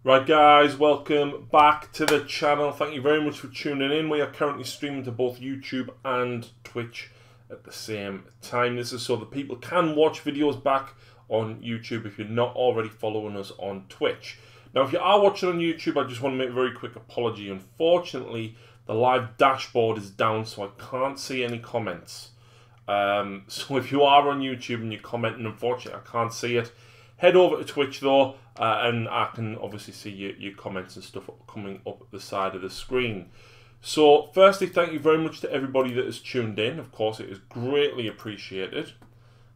Right guys, welcome back to the channel. Thank you very much for tuning in. We are currently streaming to both YouTube and Twitch at the same time. This is so that people can watch videos back on YouTube if you're not already following us on Twitch. Now if you are watching on YouTube, I just want to make a very quick apology. Unfortunately, the live dashboard is down, so I can't see any comments. So if you are on YouTube and you're commenting, unfortunately I can't see it. Head over to Twitch though, and I can obviously see your comments and stuff coming up at the side of the screen. So firstly, thank you very much to everybody that has tuned in. Of course, it is greatly appreciated.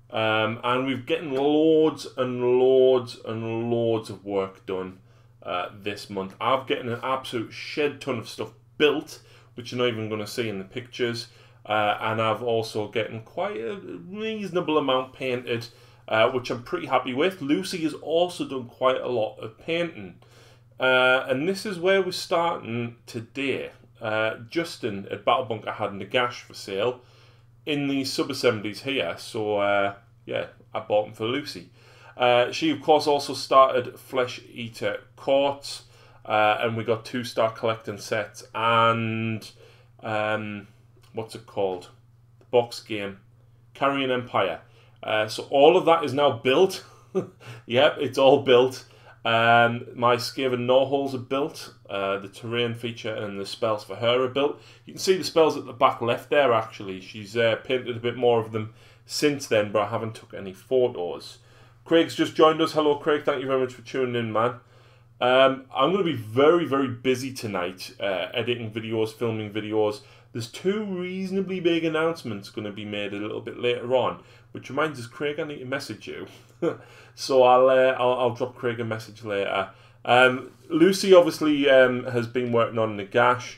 And we've getting loads and loads and loads of work done this month. I've getting an absolute shed ton of stuff built, which you're not even going to see in the pictures. And I've also getting quite a reasonable amount painted, which I'm pretty happy with. Lucy has also done quite a lot of painting. And this is where we're starting today. Justin at Battle Bunker had Nagash for sale in the sub-assemblies here. So, yeah, I bought them for Lucy. She, of course, also started Flesh Eater Courts. And we got 2-star collecting sets and, what's it called? The box game, Carrion Empire. So all of that is now built. Yep, it's all built. My Skaven Gnawholes are built. The terrain feature and the spells for her are built. You can see the spells at the back left there, actually. She's painted a bit more of them since then, but I haven't took any photos. Craig's just joined us. Hello, Craig. Thank you very much for tuning in, man. I'm going to be very, very busy tonight, editing videos, filming videos. There's 2 reasonably big announcements going to be made a little bit later on, which reminds us, Craig, I need to message you. So I'll drop Craig a message later. Lucy obviously has been working on Nagash,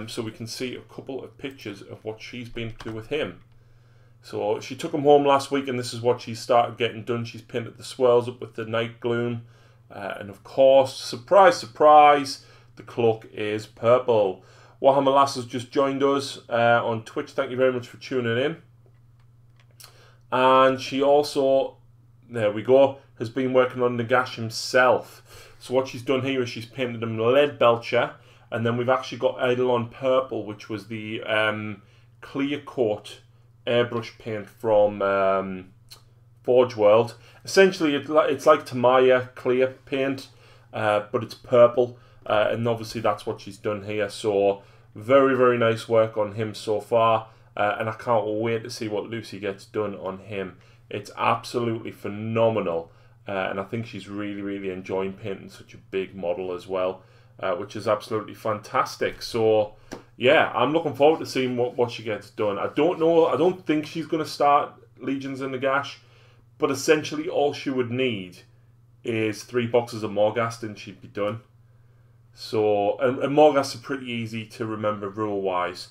so we can see a couple of pictures of what she's been up to with him. So she took him home last week, and this is what she started getting done. She's painted the swirls up with the night gloom, and of course, surprise, surprise, the cloak is purple. Warhammer Lass has just joined us on Twitch. Thank you very much for tuning in. And she also, there we go, has been working on Nagash himself. So what she's done here is she's painted him Lead Belcher, and then we've actually got Eidolon Purple, which was the clear coat airbrush paint from Forge World. Essentially, it's like Tamaya clear paint, but it's purple. And obviously that's what she's done here. So very, very nice work on him so far. And I can't wait to see what Lucy gets done on him. It's absolutely phenomenal. And I think she's really, really enjoying painting such a big model as well, which is absolutely fantastic. So yeah, I'm looking forward to seeing what she gets done. I don't know. I don't think she's going to start Legions in Nagash. But essentially all she would need is 3 boxes of Morghast and she'd be done. So, and Morghasts are pretty easy to remember rule-wise.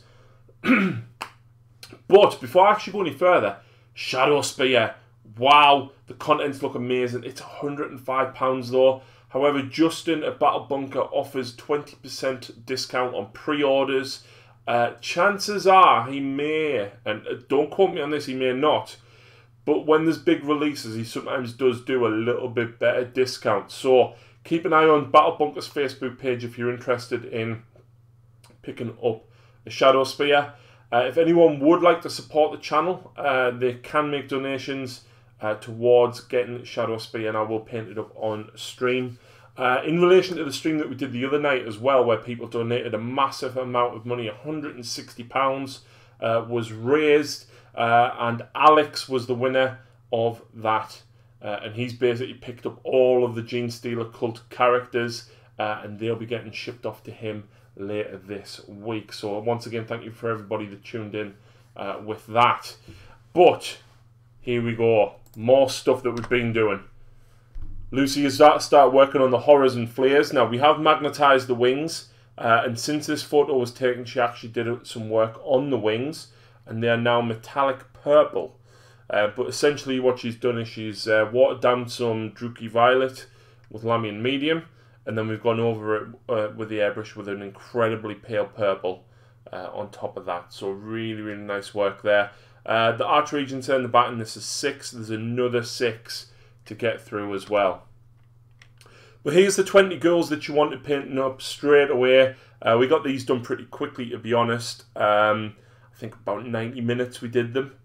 But before I actually go any further, Shadow Spear. Wow, the contents look amazing. It's £105 though. However, Justin at Battle Bunker offers 20% discount on pre-orders. Chances are he may, and don't quote me on this, he may not. But when there's big releases, he sometimes does do a little bit better discount. So keep an eye on Battle Bunker's Facebook page if you're interested in picking up a Shadow Spear. If anyone would like to support the channel, they can make donations towards getting Shadow Spear, and I will paint it up on stream. In relation to the stream that we did the other night as well, where people donated a massive amount of money, £160 was raised, and Alex was the winner of that. And he's basically picked up all of the Genestealer cult characters, and they'll be getting shipped off to him later this week. So once again, thank you for everybody that tuned in with that. But here we go, more stuff that we've been doing. Lucy has started working on the horrors and flares. Now we have magnetized the wings, and since this photo was taken, she actually did some work on the wings, and they are now metallic purple. But essentially what she's done is she's watered down some Druchii Violet with Lamian Medium, and then we've gone over it with the airbrush with an incredibly pale purple on top of that. So really, really nice work there. The Arch Regents in the back, and this is 6. There's another 6 to get through as well. But here's the 20 girls that you wanted painting up straight away. We got these done pretty quickly, to be honest. I think about 90 minutes we did them,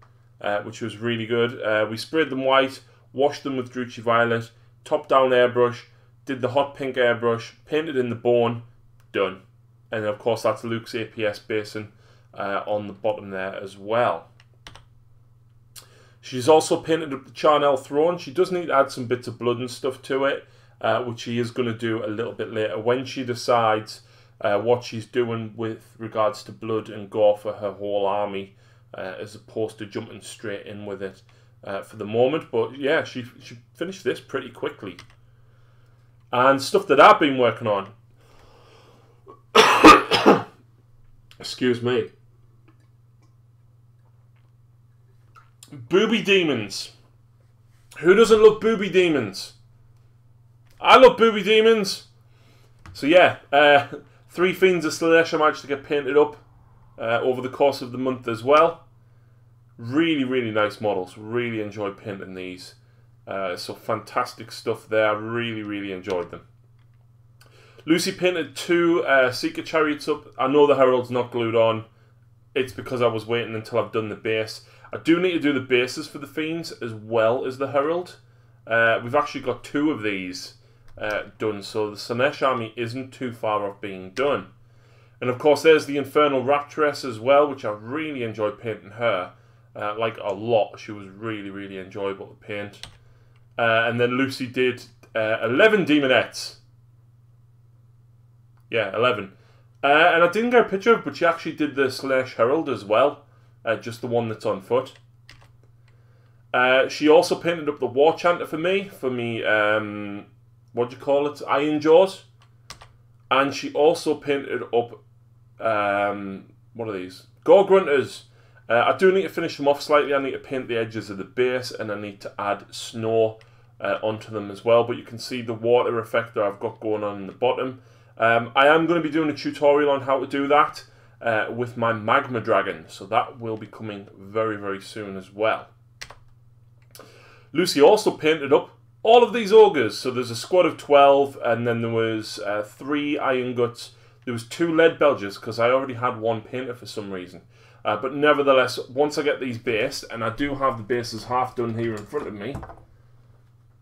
which was really good. We sprayed them white, washed them with Drucci Violet, top-down airbrush, did the hot pink airbrush, painted in the bone, done. And of course that's Luke's APS basin on the bottom there as well. She's also painted up the charnel throne. She does need to add some bits of blood and stuff to it, which she is going to do a little bit later when she decides what she's doing with regards to blood and gore for her whole army, as opposed to jumping straight in with it for the moment. But yeah, she finished this pretty quickly. And stuff that I've been working on. Excuse me. Booby demons. Who doesn't love booby demons? I love booby demons. So yeah, 3 Fiends of Slanesh I managed to get painted up over the course of the month as well. Really, really nice models. Really enjoyed painting these. So fantastic stuff there. I really, really enjoyed them. Lucy painted 2 Seeker Chariots up. I know the Herald's not glued on. It's because I was waiting until I've done the base. I do need to do the bases for the Fiends as well as the Herald. We've actually got 2 of these done, so the Slanesh army isn't too far off being done. And of course there's the Infernal Raptress as well, which I really enjoyed painting her. Like a lot. She was really, really enjoyable to paint. And then Lucy did 11 Demonettes. Yeah, 11. And I didn't get a picture of it, but she actually did the Slanesh Herald as well. Just the one that's on foot. She also painted up the War Chanter for me, what do you call it? Iron Jaws. And she also painted up, what are these? Gore Grunters. I do need to finish them off slightly. I need to paint the edges of the base, and I need to add snow onto them as well. But you can see the water effect that I've got going on in the bottom. I am going to be doing a tutorial on how to do that with my Magma Dragon. So that will be coming very, very soon as well. Lucy also painted up all of these ogres. So there's a squad of 12, and then there was 3 Iron Guts. There was 2 Lead Belgers, because I already had 1 painted for some reason. But nevertheless, once I get these based, and I do have the bases half done here in front of me.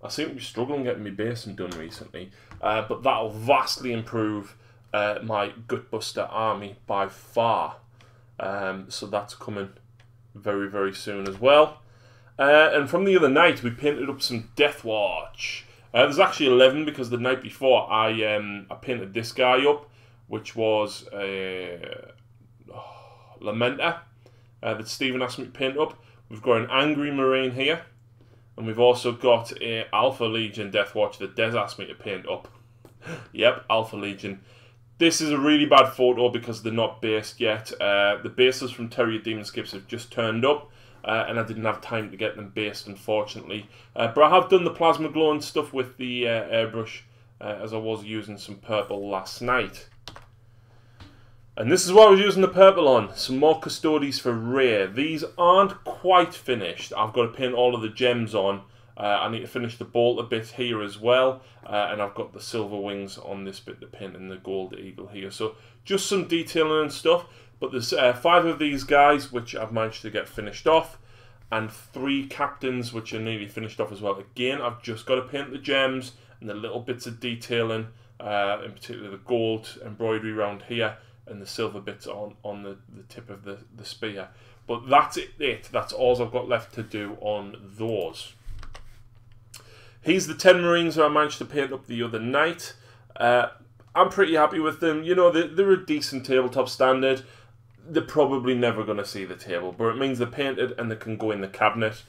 I seem to be struggling getting my basing done recently. But that'll vastly improve my Gutbuster army by far. So that's coming very, very soon as well. And from the other night, we painted up some Deathwatch. There's actually 11, because the night before I painted this guy up, which was Lamenta that Stephen asked me to paint up. We've got an Angry Marine here, and we've also got a Alpha Legion Deathwatch that Des asked me to paint up. Yep, Alpha Legion. This is a really bad photo because they're not based yet. The bases from Terrier Demonscapes have just turned up, and I didn't have time to get them based, unfortunately. But I have done the plasma glow and stuff with the airbrush, as I was using some purple last night. And this is what I was using the purple on. Some more Custodies for Rare. These aren't quite finished. I've got to paint all of the gems on. I need to finish the bolt a bit here as well. And I've got the silver wings on this bit to paint and the gold eagle here. So just some detailing and stuff. But there's 5 of these guys which I've managed to get finished off. And 3 captains which are nearly finished off as well. Again, I've just got to paint the gems and the little bits of detailing. In particular the gold embroidery around here. And the silver bits on the tip of the spear. But that's it. That's all I've got left to do on those. Here's the 10 Marines that I managed to paint up the other night. I'm pretty happy with them. You know, they're a decent tabletop standard. They're probably never going to see the table, but it means they're painted and they can go in the cabinet.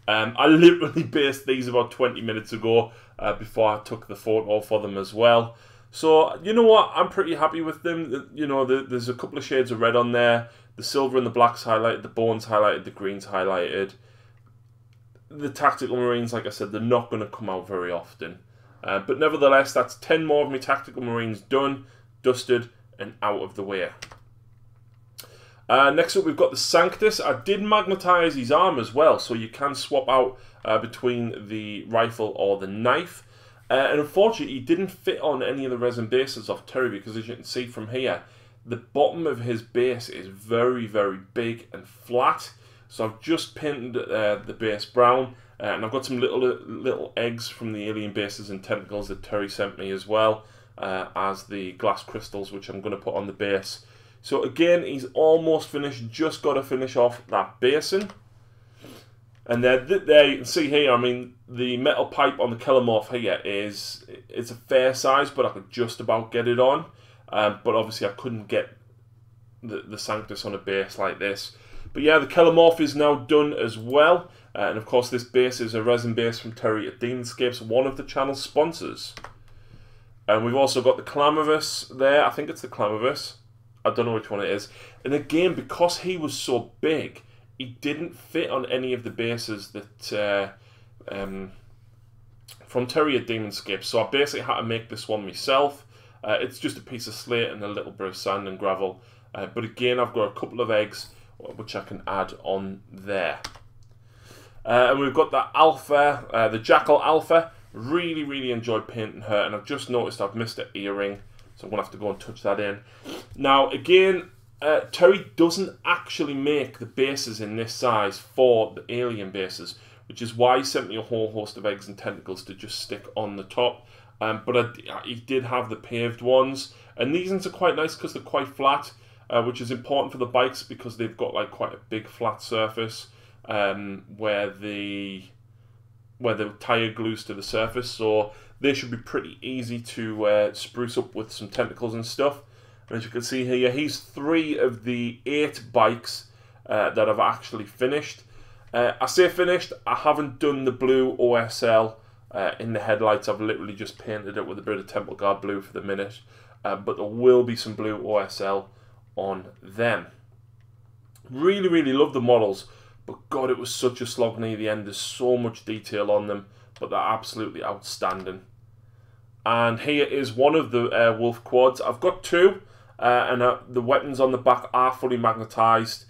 I literally based these about 20 minutes ago before I took the photo for them as well. So, you know what, I'm pretty happy with them. You know, there's a couple of shades of red on there. The silver and the black's highlighted, the bone's highlighted, the green's highlighted. The Tactical Marines, like I said, they're not going to come out very often. But nevertheless, that's 10 more of my Tactical Marines done, dusted, and out of the way. Next up, we've got the Sanctus. I did magnetize his arm as well, so you can swap out between the rifle or the knife. And unfortunately, he didn't fit on any of the resin bases of Terry because, as you can see from here, the bottom of his base is very, very big and flat. So I've just painted the base brown, and I've got some little eggs from the alien bases and tentacles that Terry sent me as well, as the glass crystals, which I'm going to put on the base. So again, he's almost finished, just got to finish off that basin. And there you can see here, I mean, the metal pipe on the Kilomorph here it's a fair size, but I could just about get it on. But obviously I couldn't get the Sanctus on a base like this. But yeah, the Kilomorph is now done as well. And of course this base is a resin base from Terry at Demonscapes, one of the channel's sponsors. And we've also got the Clamavus there. I think it's the Clamavus. I don't know which one it is. And again, because he was so big, he didn't fit on any of the bases that from Terry at Demonscapes. So I basically had to make this one myself. It's just a piece of slate and a little bit of sand and gravel. But again, I've got a couple of eggs which I can add on there. And we've got the Alpha, the Jackal Alpha. Really, really enjoyed painting her, and I've just noticed I've missed an earring, so I'm going to have to go and touch that in. Now, again, Terry doesn't actually make the bases in this size for the alien bases, which is why he sent me a whole host of eggs and tentacles to just stick on the top. But he did have the paved ones, and these ones are quite nice because they're quite flat, which is important for the bikes because they've got like quite a big flat surface where the tyre glues to the surface, so they should be pretty easy to spruce up with some tentacles and stuff. And as you can see here, he's 3 of the 8 bikes that I've actually finished. I say finished, I haven't done the blue OSL in the headlights. I've literally just painted it with a bit of Temple Guard blue for the minute, but there will be some blue OSL on them. Really, really love the models. But God, it was such a slog near the end. There's so much detail on them, but they're absolutely outstanding. And here is one of the Airwolf quads. I've got 2, and the weapons on the back are fully magnetised.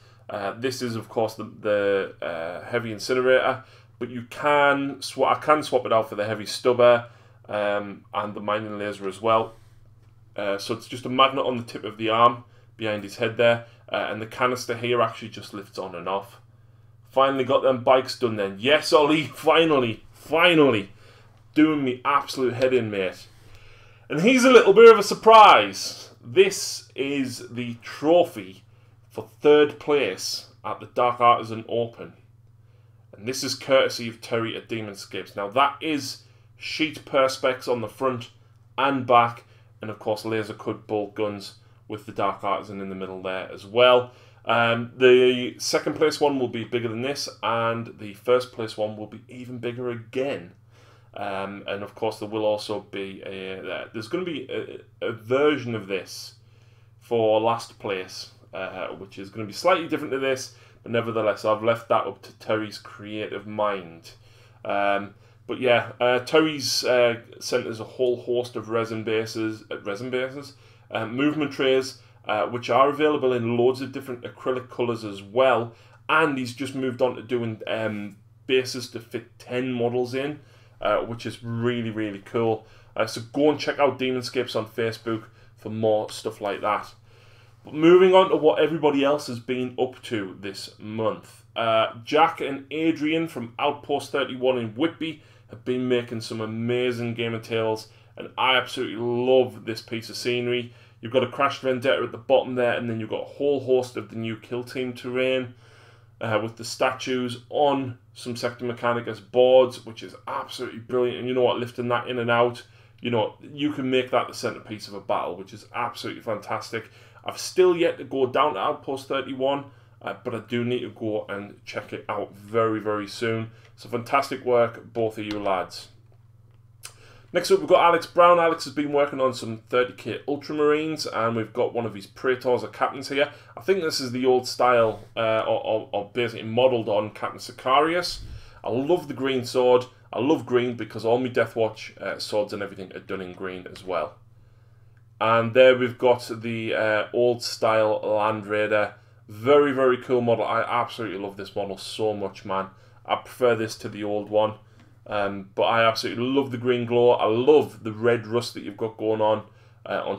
This is, of course, the heavy incinerator, but you can I can swap it out for the heavy stubber and the mining laser as well. So it's just a magnet on the tip of the arm behind his head there, and the canister here actually just lifts on and off. Finally got them bikes done then. Yes, Ollie, finally, doing me absolute head in, mate. And here's a little bit of a surprise. This is the trophy for 3rd place at the Dark Artisan Open. And this is courtesy of Terry at Demonscapes. Now that is sheet perspex on the front and back, and of course laser cut bolt guns with the Dark Artisan in the middle there as well. The 2nd place one will be bigger than this, and the 1st place one will be even bigger again. And of course there will also be there's going to be a version of this for last place, which is going to be slightly different to this, but nevertheless I've left that up to Terry's creative mind. But yeah, Terry's sent us a whole host of resin bases, movement trays, which are available in loads of different acrylic colours as well, and he's just moved on to doing bases to fit 10 models in, which is really, really cool. So go and check out Demonscapes on Facebook for more stuff like that. But moving on to what everybody else has been up to this month. Jack and Adrian from Outpost 31 in Whitby have been making some amazing Game of Tales, and I absolutely love this piece of scenery. You've got a crashed Vendetta at the bottom there, and then you've got a whole host of the new Kill Team terrain with the statues on some Sector Mechanicus boards, which is absolutely brilliant. And you know what, lifting that in and out, you know, you can make that the centerpiece of a battle, which is absolutely fantastic. I've still yet to go down to Outpost 31, but I do need to go and check it out very, very soon. So fantastic work, both of you lads. Next up, we've got Alex Brown. Alex has been working on some 30k Ultramarines, and we've got one of his Praetors or Captains here. I think this is the old style, or basically modelled on Captain Sicarius. I love the green sword. I love green because all my Deathwatch swords and everything are done in green as well. And there we've got the old style Land Raider. Very, very cool model. I absolutely love this model so much, man. I prefer this to the old one. But I absolutely love the green glow. I love the red rust that you've got going on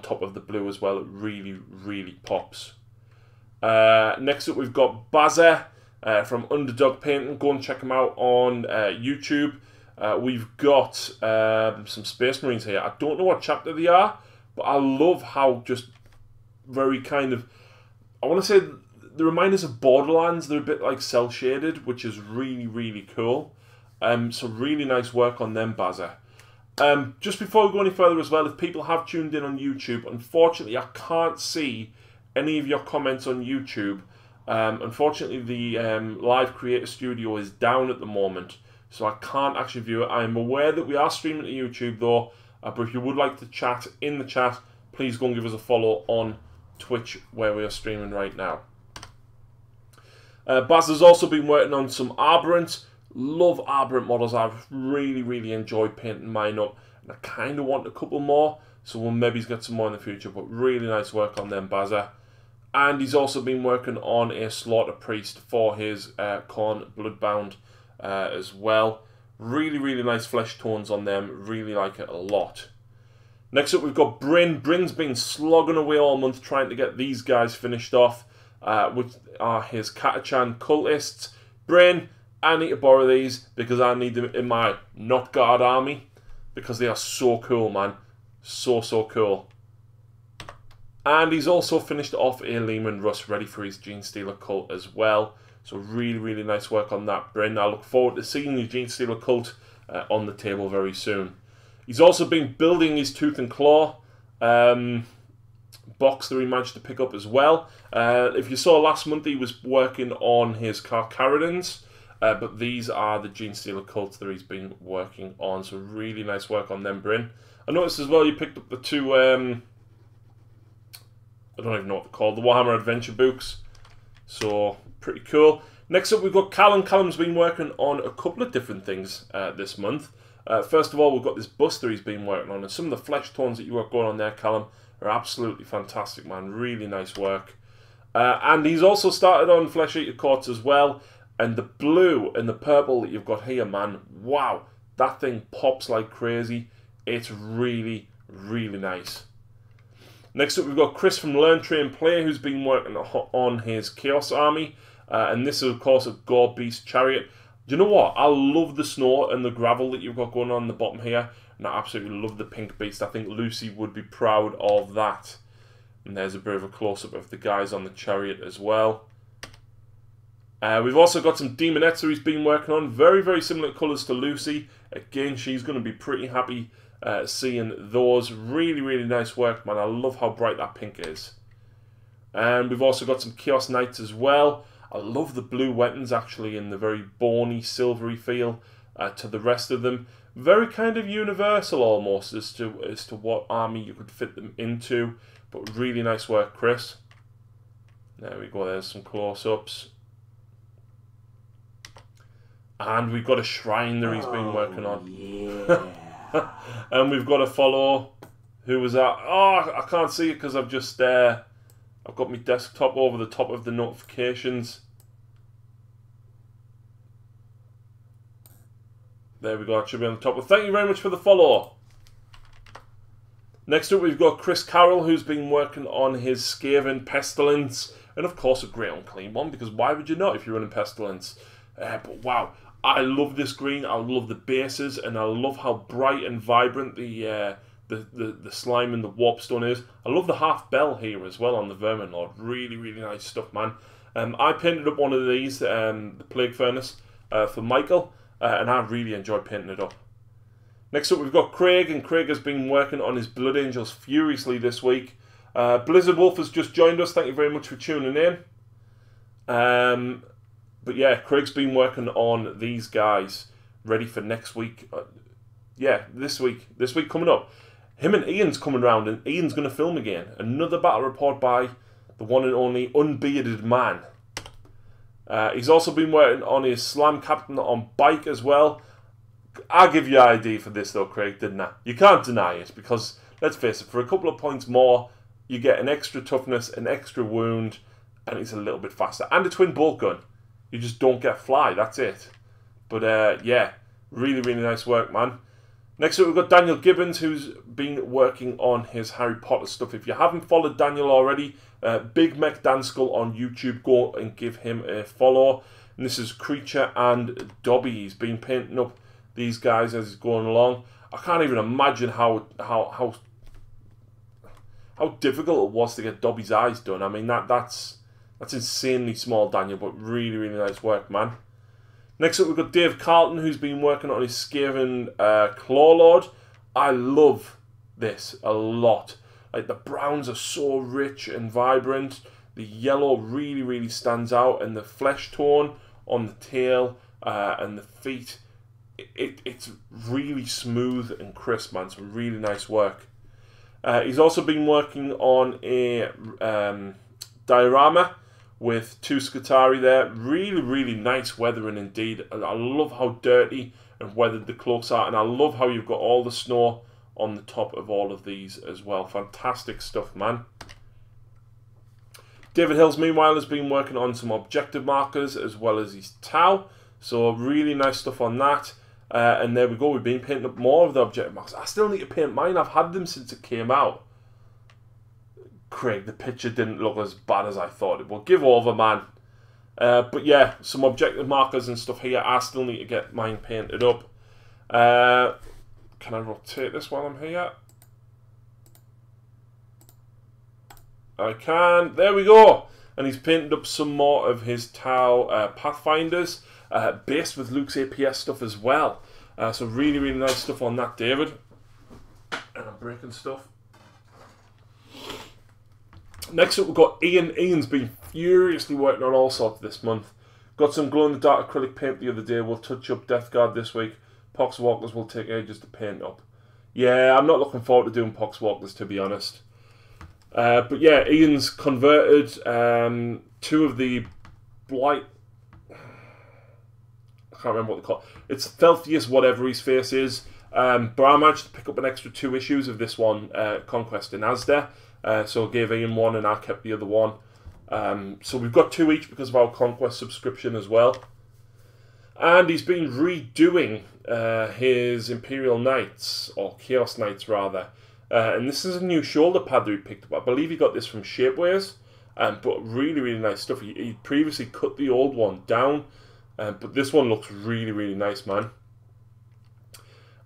top of the blue as well. It really, really pops. Next up, we've got Bazza from Underdog Paint. Go and check him out on YouTube. We've got some Space Marines here. I don't know what chapter they are, but I love how just very kind of, I want to say, they remind us of Borderlands. They're a bit like cell shaded, which is really, really cool. So really nice work on them, Bazza. Just before we go any further as well, if people have tuned in on YouTube, unfortunately I can't see any of your comments on YouTube. Unfortunately the Live Creator Studio is down at the moment, so I can't actually view it. I am aware that we are streaming to YouTube though, but if you would like to chat in the chat, please go and give us a follow on Twitch where we are streaming right now. Baz has also been working on some Arborant. Love Arborant models. I've really, really enjoyed painting mine up, and I kind of want a couple more, so we'll maybe get some more in the future, but really nice work on them, Bazza. And he's also been working on a Slaughter Priest for his Khorne Bloodbound as well. Really, really nice flesh tones on them. Really like it a lot. Next up, we've got Bryn. Bryn's been slogging away all month trying to get these guys finished off, which are his Catachan cultists. Bryn, I need to borrow these because I need them in my Not Guard army because they are so cool, man. So, so cool. And he's also finished off a Lehman Russ ready for his Genestealer cult as well. So really, really nice work on that, Bryn. I look forward to seeing your Genestealer cult on the table very soon. He's also been building his Tooth and Claw box that he managed to pick up as well. If you saw last month, he was working on his Carcharodons. But these are the Genestealer cults that he's been working on. So really nice work on them, Bryn. I noticed as well you picked up the two, I don't even know what they're called, the Warhammer Adventure books. So pretty cool. Next up we've got Callum. Callum's been working on a couple of different things this month. First of all, we've got this buster he's been working on. And some of the flesh tones that you got going on there, Callum, are absolutely fantastic, man. Really nice work. And he's also started on Flesh Eater Courts as well. And the blue and the purple that you've got here, man, wow, that thing pops like crazy. It's really, really nice. Next up, we've got Chris from Learn, Train, Play, who's been working on his Chaos Army. And this is, of course, a Gore Beast Chariot. Do you know what? I love the snow and the gravel that you've got going on the bottom here. And I absolutely love the Pink Beast. I think Lucy would be proud of that. And there's a bit of a close-up of the guys on the chariot as well. We've also got some Demonettes who he's been working on. Very, very similar colours to Lucy. Again, she's going to be pretty happy seeing those. Really, really nice work, man. I love how bright that pink is. And we've also got some Chaos Knights as well. I love the blue weapons, actually, in the very bony, silvery feel to the rest of them. Very kind of universal, almost, as to what army you could fit them into. But really nice work, Chris. There we go. There's some close-ups. And we've got a shrine that he's been working on. Yeah. And we've got a follow who was at... Oh, I can't see it because I've just... I've got my desktop over the top of the notifications. There we go. It should be on the top. Well, thank you very much for the follow. Next up, we've got Chris Carroll, who's been working on his Skaven Pestilence. And, of course, a great unclean one, because why would you not if you're running Pestilence? But, wow. I love this green. I love the bases, and I love how bright and vibrant the slime and the warpstone is. I love the half bell here as well on the Vermin Lord. Really, really nice stuff, man. I painted up one of these, the Plague Furnace, for Michael, and I really enjoyed painting it up. Next up, we've got Craig, and Craig has been working on his Blood Angels furiously this week. Blizzard Wolf has just joined us. Thank you very much for tuning in. But yeah, Craig's been working on these guys ready for next week. Yeah, this week coming up. Him and Ian's coming round, and Ian's going to film again. Another battle report by the one and only Unbearded Man. He's also been working on his Slam Captain on bike as well. I give you an ID for this though, Craig, didn't I? You can't deny it, because, let's face it, for a couple of points more, you get an extra toughness, an extra wound, and it's a little bit faster. And a twin bolt gun. You just don't get fly, that's it. But yeah, Really, really nice work, man. Next up, we've got Daniel Gibbons, who's been working on his Harry Potter stuff. If you haven't followed Daniel already, Big Mech Danskull on YouTube, go and give him a follow. And this is Creature and Dobby. He's been painting up these guys as he's going along. I can't even imagine how difficult it was to get Dobby's eyes done. I mean, that's insanely small, Daniel, but really, really nice work, man. Next up, we've got Dave Carlton, who's been working on his Skaven Clawlord. I love this a lot. Like, the browns are so rich and vibrant. The yellow really, really stands out, and the flesh tone on the tail and the feet, it's really smooth and crisp, man. It's really nice work. He's also been working on a diorama with 2 Skitarii there. Really, really nice weathering indeed. I love how dirty and weathered the cloaks are, and I love how you've got all the snow on the top of all of these as well. Fantastic stuff, man. David Hills, meanwhile, has been working on some objective markers as well as his Tau. So really nice stuff on that. And there we go. We've been painting up more of the objective markers. I still need to paint mine. I've had them since it came out. Craig, the picture didn't look as bad as I thought it would. Give over, man. But yeah, some objective markers and stuff here. I still need to get mine painted up. Can I rotate this while I'm here? I can. There we go. And he's painted up some more of his Tau Pathfinders, based with Luke's APS stuff as well. So really, really nice stuff on that, David. And I'm breaking stuff. Next up, we've got Ian. Ian's been furiously working on all sorts this month. Got some glow-in-the-dark acrylic paint the other day. We'll touch up Death Guard this week. Poxwalkers will take ages to paint up. Yeah, I'm not looking forward to doing Poxwalkers, to be honest. But yeah, Ian's converted 2 of the Blight... I can't remember what they call it. It's Filthiest whatever his face is. But I managed to pick up an extra 2 issues of this one, Conquest in Asda. So I gave Ian 1 and I kept the other 1. So we've got 2 each because of our Conquest subscription as well. And he's been redoing his Imperial Knights, or Chaos Knights rather. And this is a new shoulder pad that he picked up. I believe he got this from Shapeways. But really, really nice stuff. He previously cut the old one down. But this one looks really, really nice, man.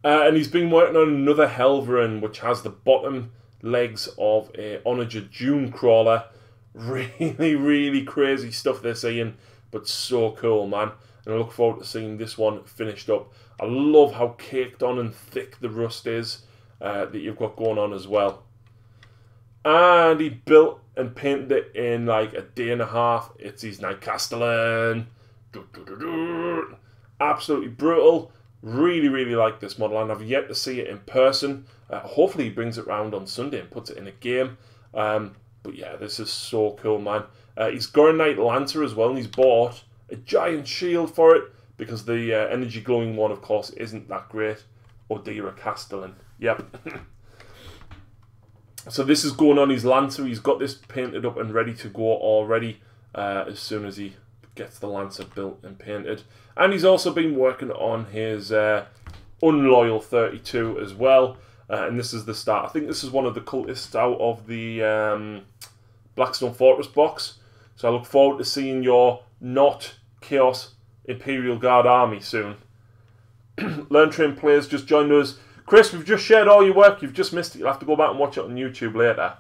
And he's been working on another Helverin, which has the bottom legs of a Onager Dune Crawler. Really, really crazy stuff they're saying, but so cool, man. And I look forward to seeing this one finished up. I love how caked on and thick the rust is that you've got going on as well. And he built and painted it in like a day and a half. It's his Night Castellan. Absolutely brutal. Really, really like this model, and I've yet to see it in person. Hopefully he brings it round on Sunday and puts it in a game. But yeah, this is so cool, man. He's got a Knight Lancer as well, and he's bought a giant shield for it, because the energy glowing one, of course, isn't that great. Odira Castellan. Yep. So this is going on his Lancer. He's got this painted up and ready to go already as soon as he gets the Lancer built and painted. And he's also been working on his Unloyal 32 as well. And this is the start. I think this is one of the cultists out of the Blackstone Fortress box. So I look forward to seeing your not Chaos Imperial Guard army soon. Learn Train Players just joined us. Chris, we've just shared all your work. You've just missed it. You'll have to go back and watch it on YouTube later.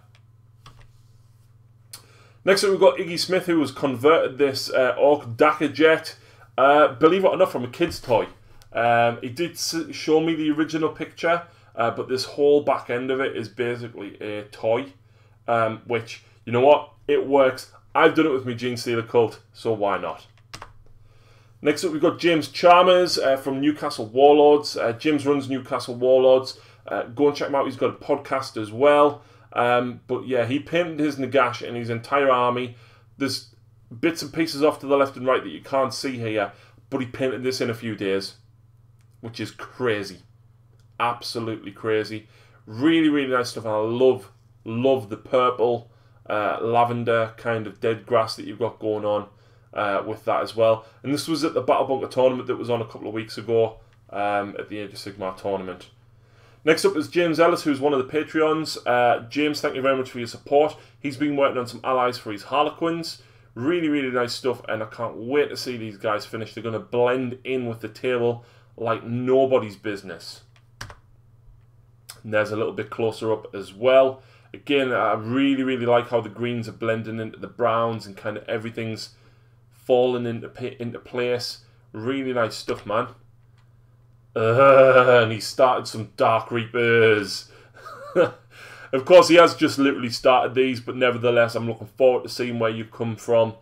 Next up, we've got Iggy Smith, who has converted this Orc Dakar Jet, believe it or not, from a kid's toy. He did show me the original picture, but this whole back end of it is basically a toy, which, you know what, it works. I've done it with my Gene Stealer cult, so why not? Next up, we've got James Chalmers from Newcastle Warlords. James runs Newcastle Warlords. Go and check him out. He's got a podcast as well. But yeah, he painted his Nagash and his entire army. There's bits and pieces off to the left and right that you can't see here, but he painted this in a few days, which is crazy. Absolutely crazy. Really, really nice stuff. And I love the purple, lavender kind of dead grass that you've got going on with that as well. And this was at the Battle Bunker tournament that was on a couple of weeks ago. at the Age of Sigmar tournament. Next up is James Ellis, who's one of the Patreons. James, thank you very much for your support. He's been working on some allies for his Harlequins. Really, really nice stuff, and I can't wait to see these guys finish. They're going to blend in with the table like nobody's business. And there's a little bit closer up as well. Again, I really, really like how the greens are blending into the browns and kind of everything's falling into place. Really nice stuff, man. And he started some Dark Reapers. Of course, he has just literally started these, but nevertheless, I'm looking forward to seeing where you come from,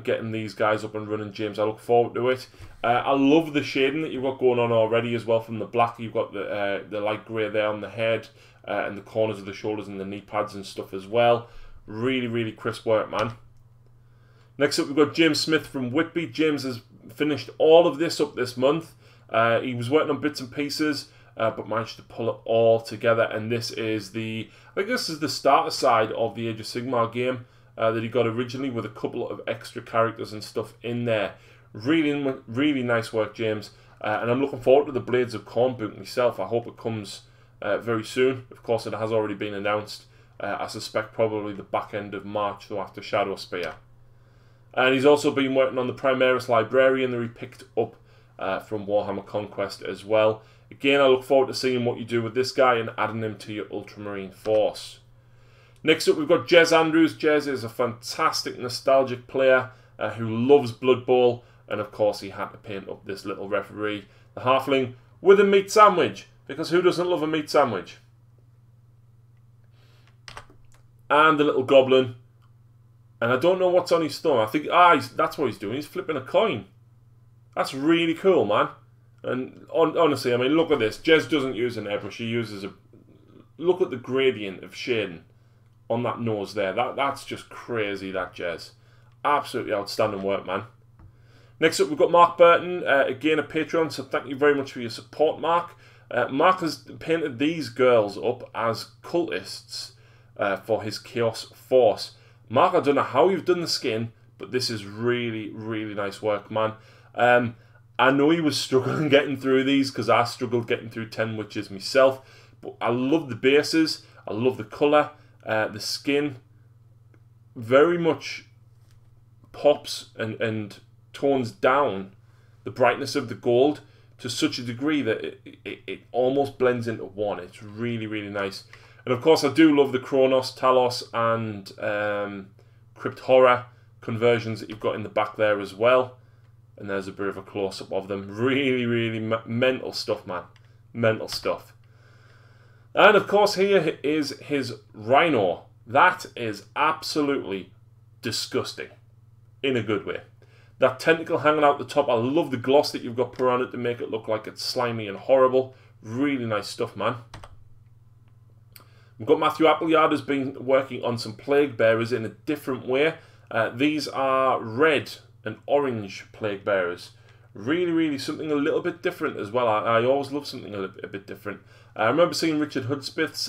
getting these guys up and running, James. I look forward to it. I love the shading that you've got going on already as well from the black. You've got the light grey there on the head and the corners of the shoulders and the knee pads and stuff as well. Really, really crisp work, man. Next up, we've got James Smith from Whitby. James has finished all of this up this month. He was working on bits and pieces, but managed to pull it all together. And this is I think this is the starter side of the Age of Sigmar game that he got originally, with a couple of extra characters and stuff in there. Really, really nice work, James. And I'm looking forward to the Blades of Khorne book myself. I hope it comes very soon. Of course, it has already been announced. I suspect probably the back end of March, though, after Shadow Spear. And he's also been working on the Primaris Librarian that he picked up from Warhammer Conquest as well. Again, I look forward to seeing what you do with this guy and adding him to your Ultramarine force. Next up, we've got Jez Andrews. Jez is a fantastic nostalgic player who loves Blood Bowl. And of course, he had to paint up this little referee, the halfling, with a meat sandwich. Because who doesn't love a meat sandwich? And the little goblin. And I don't know what's on his thumb. I think, that's what he's doing. He's flipping a coin. That's really cool, man. And honestly, I mean, look at this. Jez doesn't use an airbrush. He uses a... Look at the gradient of shading on that nose there. That's just crazy, that Jez. Absolutely outstanding work, man. Next up, we've got Mark Burton. Again, a Patreon, so thank you very much for your support, Mark. Mark has painted these girls up as cultists for his Chaos Force. Mark, I don't know how you've done the skin, but this is really, really nice work, man. I know he was struggling getting through these, because I struggled getting through 10 Witches myself. But I love the bases. I love the colour. The skin very much pops and tones down the brightness of the gold to such a degree that it almost blends into one. It's really, really nice. And of course, I do love the Kronos, Talos, and Crypt Horror conversions that you've got in the back there as well. And there's a bit of a close-up of them. Really, really mental stuff, man. Mental stuff. And of course, here is his Rhino. That is absolutely disgusting. In a good way. That tentacle hanging out the top. I love the gloss that you've got put on it to make it look like it's slimy and horrible. Really nice stuff, man. We've got Matthew Appleyard has been working on some Plague Bearers in a different way. These are red and orange Plague Bearers. Really, really something a little bit different as well. I always love something a bit different. I remember seeing Richard Hudspeth's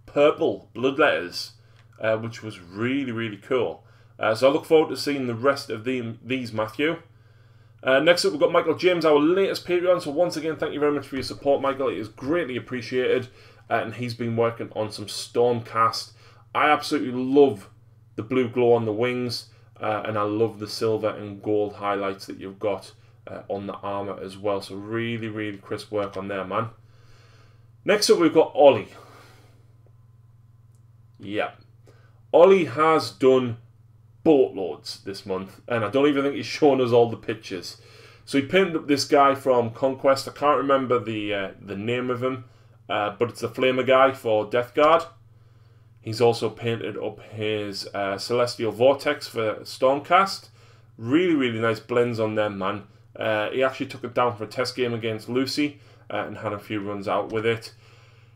purple Bloodletters, which was really, really cool. So I look forward to seeing the rest of these, Matthew. Next up, we've got Michael James, our latest Patreon. So once again, thank you very much for your support, Michael. It is greatly appreciated. And he's been working on some Stormcast. I absolutely love the blue glow on the wings. And I love the silver and gold highlights that you've got on the armour as well. So really, really crisp work on there, man. Next up, we've got Ollie. Yeah. Ollie has done boatloads this month, and I don't even think he's shown us all the pictures. So he painted up this guy from Conquest. I can't remember the name of him, but it's the Flamer guy for Death Guard. He's also painted up his Celestial Vortex for Stormcast. Really, really nice blends on them, man. He actually took it down for a test game against Lucy and had a few runs out with it.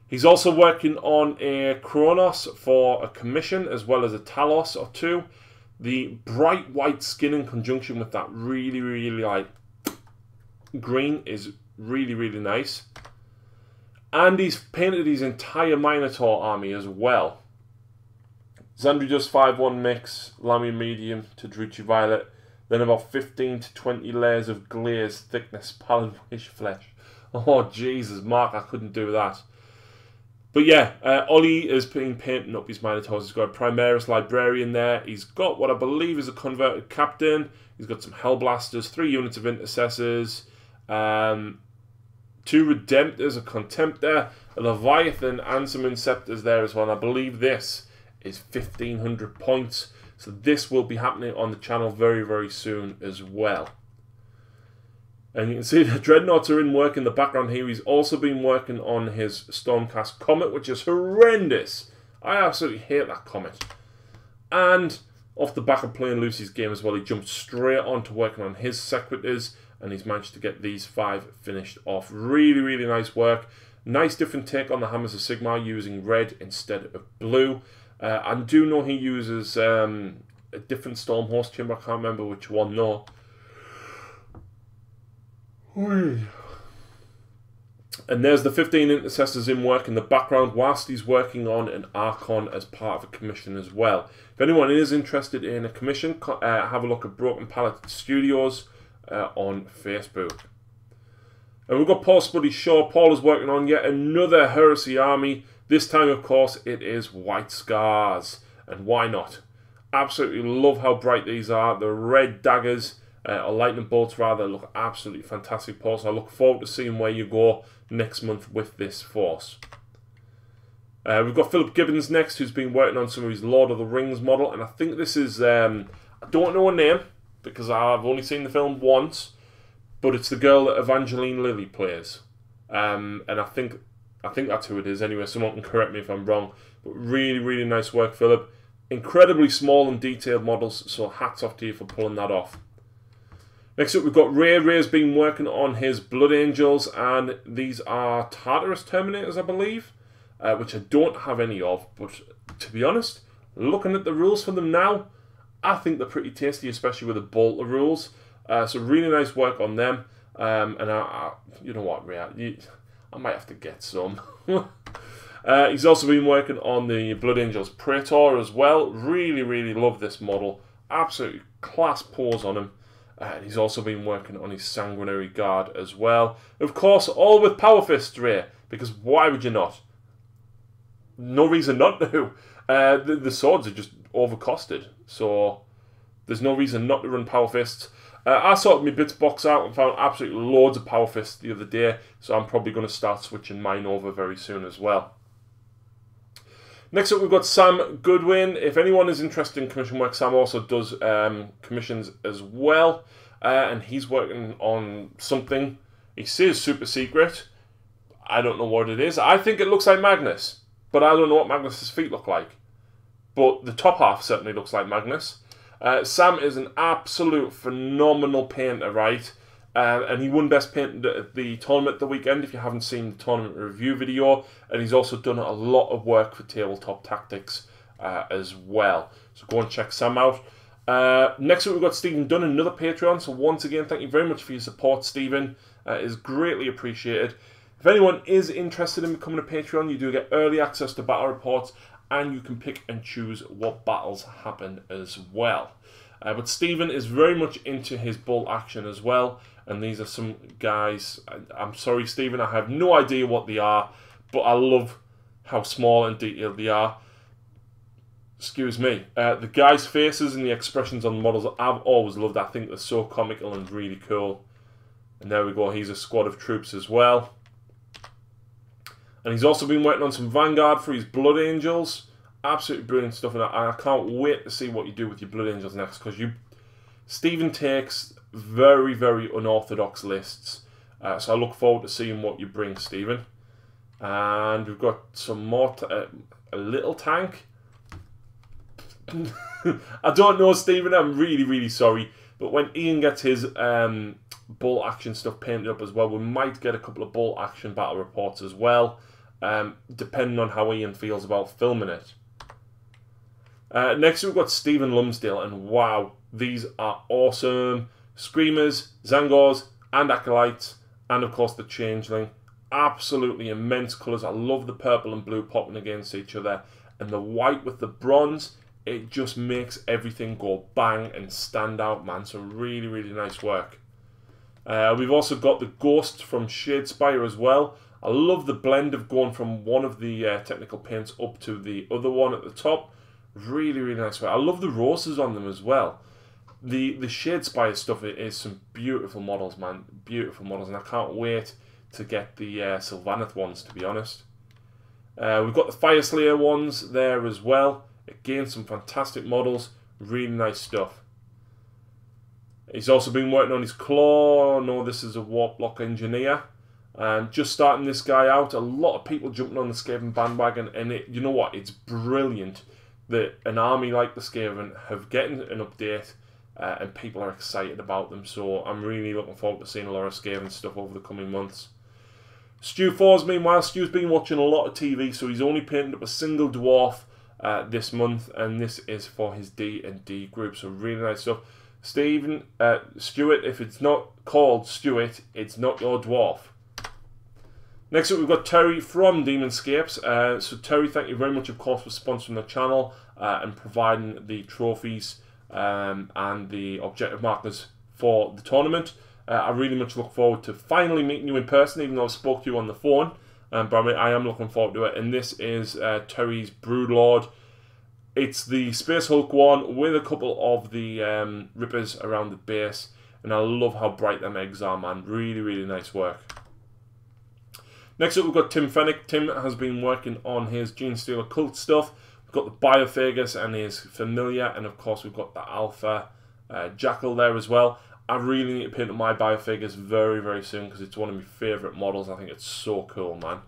He's also working on a Kronos for a commission, as well as a Talos or two. The bright white skin in conjunction with that really, really like green is really, really nice. And he's painted his entire Minotaur army as well. Xandri Dust 5-1 mix, Lamy Medium to Druchii Violet. then about 15 to 20 layers of glaze thickness pallid wish flesh. Oh Jesus, Mark, I couldn't do that. But yeah, Ollie has been painting up his Minotaurs. He's got a Primaris Librarian there. He's got what I believe is a converted Captain. He's got some Hellblasters, 3 units of Intercessors, 2 Redemptors, a Contemptor, a Leviathan, and some Inceptors there as well. And I believe this is 1,500 points. So this will be happening on the channel very, very soon as well. And you can see the Dreadnoughts are in work in the background here. He's also been working on his Stormcast Comet, which is horrendous. I absolutely hate that Comet. And off the back of playing Lucy's game as well, he jumped straight on to working on his Sequitors, and he's managed to get these 5 finished off. Really, really nice work. Nice different take on the Hammers of Sigmar, using red instead of blue. I do know he uses a different Stormhost chamber. I can't remember which one, no. And there's the 15 Intercessors in work in the background whilst he's working on an Archon as part of a commission as well. If anyone is interested in a commission, have a look at Broken Pallet Studios on Facebook. And we've got Paul Spuddy Shaw. Paul is working on yet another Heresy army. This time, of course, it is White Scars. And why not? Absolutely love how bright these are. The red daggers, or lightning bolts rather, look absolutely fantastic, Paul. So I look forward to seeing where you go next month with this force. We've got Philip Gibbons next, who's been working on some of his Lord of the Rings model. And I think this is, I don't know her name, because I've only seen the film once. But it's the girl that Evangeline Lilly plays. And I think that's who it is anyway. Someone can correct me if I'm wrong. But really, really nice work, Philip. Incredibly small and detailed models, so hats off to you for pulling that off. Next up, we've got Ray. Ray's been working on his Blood Angels, and these are Tartarus Terminators, I believe, which I don't have any of. But to be honest, looking at the rules for them now, I think they're pretty tasty, especially with the Bolter rules. So really nice work on them. And you know what, Ray, I might have to get some. He's also been working on the Blood Angels Praetor as well. Really, really love this model. Absolutely class pose on him. And he's also been working on his Sanguinary Guard as well. Of course, all with Power Fists, Ray, because why would you not? No reason not to. The swords are just overcosted, so there's no reason not to run Power Fists. I sorted my bits box out and found absolutely loads of Power Fists the other day, so I'm probably going to start switching mine over very soon as well. Next up, we've got Sam Goodwin. If anyone is interested in commission work, Sam also does commissions as well. And he's working on something. He says super secret. I don't know what it is. I think it looks like Magnus. But I don't know what Magnus's feet look like. But the top half certainly looks like Magnus. Sam is an absolute phenomenal painter, right? And he won Best Painted at the tournament the weekend, if you haven't seen the tournament review video. And he's also done a lot of work for Tabletop Tactics as well. So go and check Sam out. Next up, we've got Stephen Dunn, another Patreon. So once again, thank you very much for your support, Stephen. It is greatly appreciated. If anyone is interested in becoming a Patreon, you do get early access to battle reports, and you can pick and choose what battles happen as well. But Stephen is very much into his bolt action as well. And these are some guys, I'm sorry Stephen, I have no idea what they are, but I love how small and detailed they are. Excuse me. The guys' faces and the expressions on the models I've always loved. I think they're so comical and really cool. And there we go, he's a squad of troops as well. And he's also been working on some Vanguard for his Blood Angels. Absolutely brilliant stuff. And I can't wait to see what you do with your Blood Angels next, because Stephen takes very, very unorthodox lists. So I look forward to seeing what you bring, Stephen. And we've got some more, a little tank. I don't know, Stephen, I'm really, really sorry. But when Ian gets his bolt action stuff painted up as well, we might get a couple of bolt action battle reports as well, depending on how Ian feels about filming it. Next we've got Stephen Lumsdale, and wow, these are awesome. Screamers, Zangors, and Acolytes, and of course the Changeling. Absolutely immense colours. I love the purple and blue popping against each other, and the white with the bronze it just makes everything go bang and stand out, man. So really, really nice work. We've also got the Ghost from Shadespire as well. I love the blend of going from one of the technical paints up to the other one at the top. Really, really nice work. I love the roses on them as well. The Shadespire stuff is some beautiful models, man. Beautiful models, and I can't wait to get the Sylvaneth ones, to be honest. We've got the Fireslayer ones there as well. Again, some fantastic models. Really nice stuff. He's also been working on his Claw. No, this is a Warp Block Engineer. Just starting this guy out. A lot of people jumping on the Skaven bandwagon, and you know what? It's brilliant that an army like the Skaven have getting an update, and people are excited about them. So I'm really looking forward to seeing a lot of Skaven stuff over the coming months. Stu Fours, meanwhile, Stu's been watching a lot of TV, so he's only painted up a single dwarf this month, and this is for his D&D group. So really nice stuff. Stephen, Stuart, if it's not called Stuart, it's not your dwarf. Next up, we've got Terry from Demonscapes. So Terry, thank you very much, of course, for sponsoring the channel and providing the trophies and the objective markers for the tournament. I really much look forward to finally meeting you in person, even though I spoke to you on the phone. But I am looking forward to it. And this is Terry's Broodlord. It's the Space Hulk one with a couple of the rippers around the base. And I love how bright them eggs are, man. Really, really nice work. Next up, we've got Tim Fennick. Tim has been working on his Genestealer Cult stuff. We've got the Biophagus and his Familiar. And of course, we've got the Alpha Jackal there as well. I really need to paint up my Biophagus very, very soon because it's one of my favourite models. I think it's so cool, man.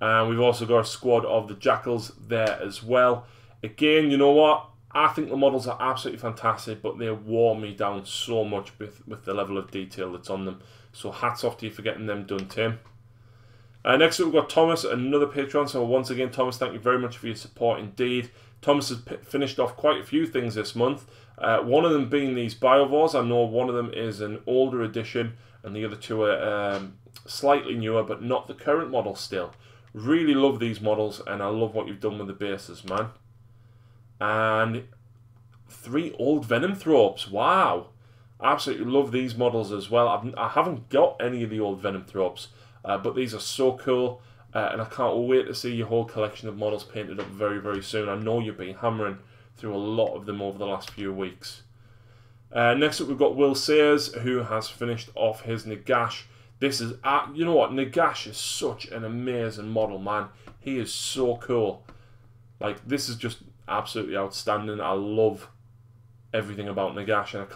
And we've also got a squad of the Jackals there as well. Again, you know what? I think the models are absolutely fantastic, but they wore me down so much with the level of detail that's on them. So hats off to you for getting them done, Tim. Next up, we've got Thomas, another Patreon. So once again, Thomas, thank you very much for your support indeed. Thomas has finished off quite a few things this month. One of them being these Biovores. I know one of them is an older edition, and the other two are slightly newer, but not the current model still. Really love these models, and I love what you've done with the bases, man. And 3 old Venomthropes. Wow. Absolutely love these models as well. I haven't got any of the old Venomthropes, but these are so cool. And I can't wait to see your whole collection of models painted up very, very soon. I know you've been hammering through a lot of them over the last few weeks. Next up, we've got Will Sayers, who has finished off his Nagash. This is, you know what, Nagash is such an amazing model, man. He is so cool. Like, this is just absolutely outstanding. I love everything about Nagash, and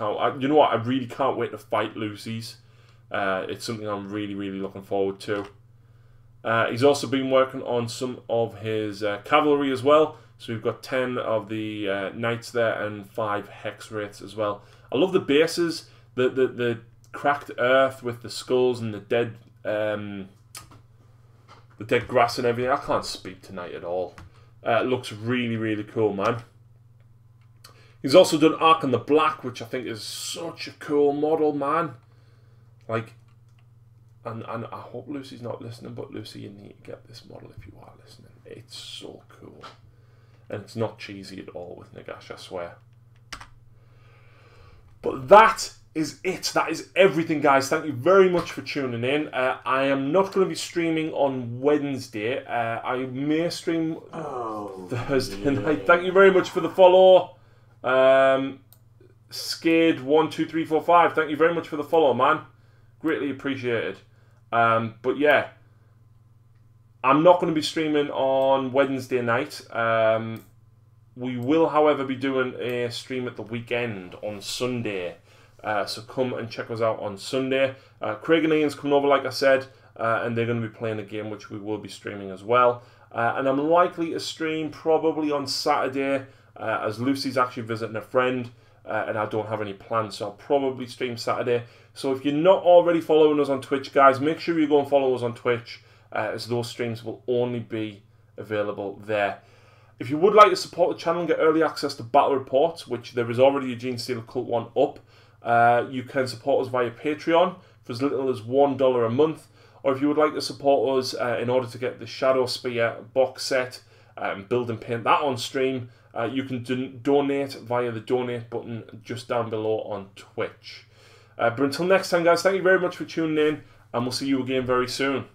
you know what, I really can't wait to fight Lucy's. It's something I'm really, really looking forward to. He's also been working on some of his cavalry as well. So we've got 10 of the knights there and 5 hex wraiths as well. I love the bases, the cracked earth with the skulls and the dead grass and everything. I can't speak tonight at all. It looks really, really cool, man. He's also done Ark and the Black, which I think is such a cool model, man. Like, and I hope Lucy's not listening, but Lucy, you need to get this model if you are listening. It's so cool. And it's not cheesy at all with Nagash, I swear. But that is it. That is everything, guys. Thank you very much for tuning in. I am not going to be streaming on Wednesday. I may stream Thursday night. Thank you very much for the follow. Skid12345. Thank you very much for the follow, man. Greatly appreciated. But yeah, I'm not going to be streaming on Wednesday night. We will, however, be doing a stream at the weekend on Sunday. So come and check us out on Sunday. Craig and Ian's coming over, like I said, and they're going to be playing a game which we will be streaming as well. And I'm likely to stream probably on Saturday, as Lucy's actually visiting a friend, and I don't have any plans, so I'll probably stream Saturday. So if you're not already following us on Twitch, guys, make sure you go and follow us on Twitch, as those streams will only be available there. If you would like to support the channel and get early access to battle reports, which there is already a Genestealer Cult one up, you can support us via Patreon for as little as $1 a month. Or if you would like to support us in order to get the Shadow Spear box set, build and paint that on stream, You can donate via the donate button just down below on Twitch. But until next time, guys, thank you very much for tuning in, and we'll see you again very soon.